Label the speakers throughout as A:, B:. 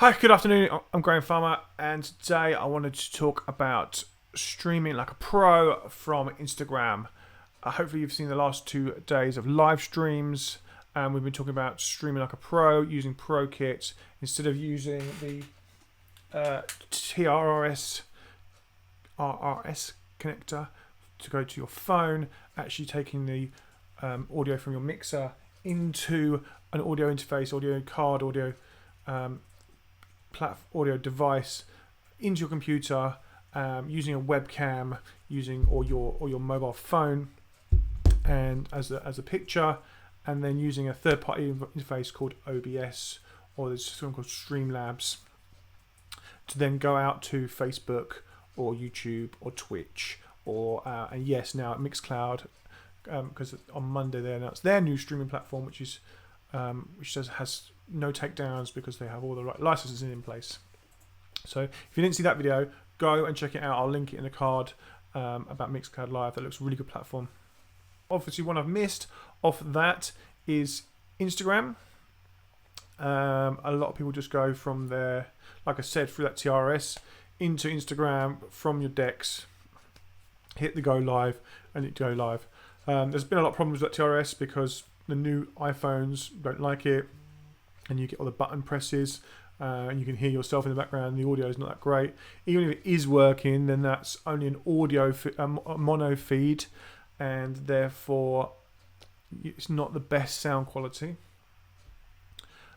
A: Hi, good afternoon. I'm Grahame Farmer, and today I wanted to talk about streaming like a pro from Instagram. Hopefully, you've seen the last 2 days of live streams, and we've been talking about streaming like a pro using ProKit instead of using the TRS RRS connector to go to your phone. Actually, taking the audio from your mixer into an audio interface, audio card, audio device into your computer, using a webcam, or your mobile phone, and as a picture, and then using a third-party interface called OBS, or there's something called Streamlabs, to then go out to Facebook or YouTube or Twitch or and yes, now at Mixcloud, because on Monday they announced their new streaming platform, which has no takedowns because they have all the right licenses in place. So if you didn't see that video, go and check it out. I'll link it in the card about Mixcloud Live. That looks a really good platform. Obviously, one I've missed off that is Instagram. A lot of people just go from there, like I said, through that TRS into Instagram from your decks, hit the go live, and it go live. There's been a lot of problems with that TRS because the new iPhones don't like it, and you get all the button presses, and you can hear yourself in the background. The audio is not that great. Even if it is working, then that's only an audio mono feed, and therefore it's not the best sound quality.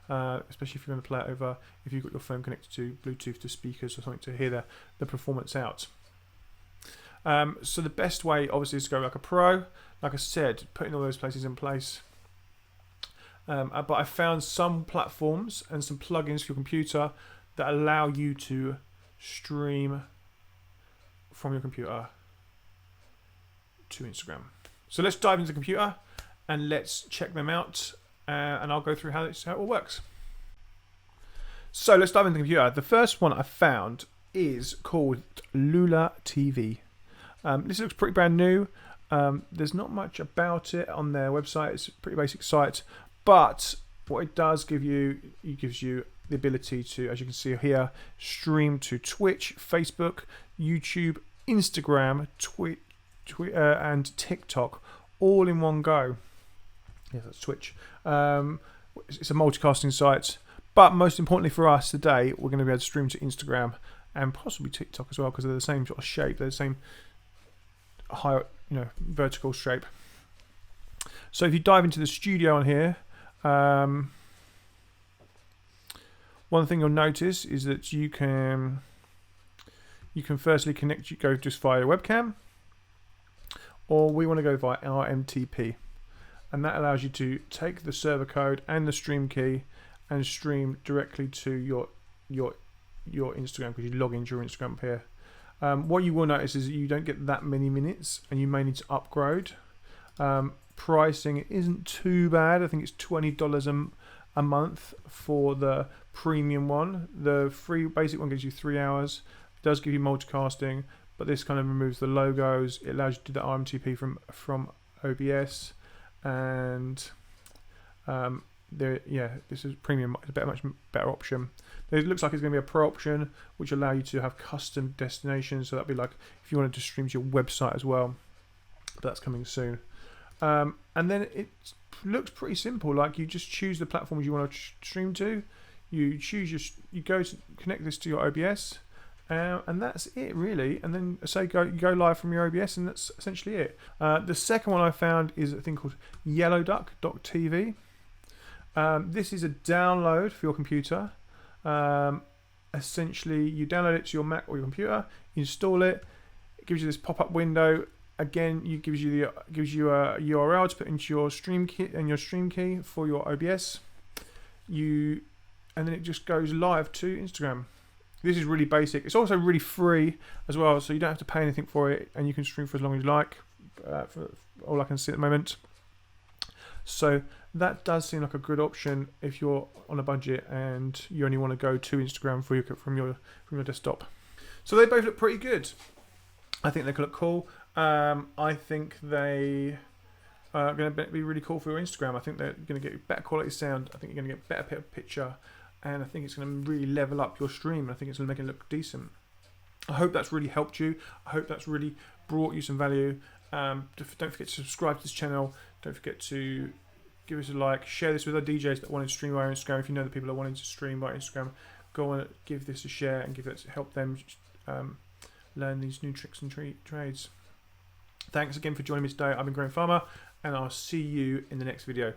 A: Especially if you're going to play it over, if you've got your phone connected to Bluetooth to speakers or something to hear the performance out. So the best way, obviously, is to go like a pro. Like I said, putting all those places in place. But I found some platforms and some plugins for your computer that allow you to stream from your computer to Instagram. So let's dive into the computer and let's check them out, and I'll go through how it all works. So let's dive into the computer. The first one I found is called Lula TV. This looks pretty brand new. There's not much about it on their website. It's a pretty basic site. But what it does gives you the ability to, as you can see here, stream to Twitch, Facebook, YouTube, Instagram, and TikTok, all in one go. Yeah, that's Twitch. It's a multicasting site, but most importantly for us today, we're going to be able to stream to Instagram and possibly TikTok as well, because they're the same sort of shape. They're the same high, vertical shape. So if you dive into the studio on here. One thing you'll notice is that you can firstly go just via a webcam, or we want to go via RMTP, and that allows you to take the server code and the stream key and stream directly to your Instagram, because you log into your Instagram up here. What you will notice is that you don't get that many minutes, and you may need to upgrade. Pricing isn't too bad. I think it's $20 a month for the premium one. The free basic one gives you 3 hours. It does give you multicasting, but this kind of removes the logos. It allows you to do the RMTP from OBS, and this is premium. It's a much better option. It looks like it's going to be a pro option, which allow you to have custom destinations. So that'd be like if you wanted to stream to your website as well. But that's coming soon. And then it looks pretty simple. Like, you just choose the platforms you want to stream to. You go to connect this to your OBS, and that's it really. And then you go live from your OBS, and that's essentially it. The second one I found is a thing called yellowduck.tv. This is a download for your computer. Essentially, you download it to your Mac or your computer, install it. It gives you this pop-up window. Again, it gives you a URL to put into your stream key and your stream key for your OBS. And then it just goes live to Instagram. This is really basic. It's also really free as well, so you don't have to pay anything for it, and you can stream for as long as you like. For all I can see at the moment. So that does seem like a good option if you're on a budget and you only want to go to Instagram from your desktop. So they both look pretty good. I think they look cool. I think they are going to be really cool for your Instagram. I think they're going to get better quality sound. I think you're going to get better picture. and I think it's going to really level up your stream. I think it's going to make it look decent. I hope that's really helped you. I hope that's really brought you some value. Don't forget to subscribe to this channel. Don't forget to give us a like. Share this with our DJs that want to stream via Instagram. If you know the people that want to stream via Instagram, go on, give this a share and help them learn these new tricks and trades. Thanks again for joining me today. I've been Grahame Farmer, and I'll see you in the next video.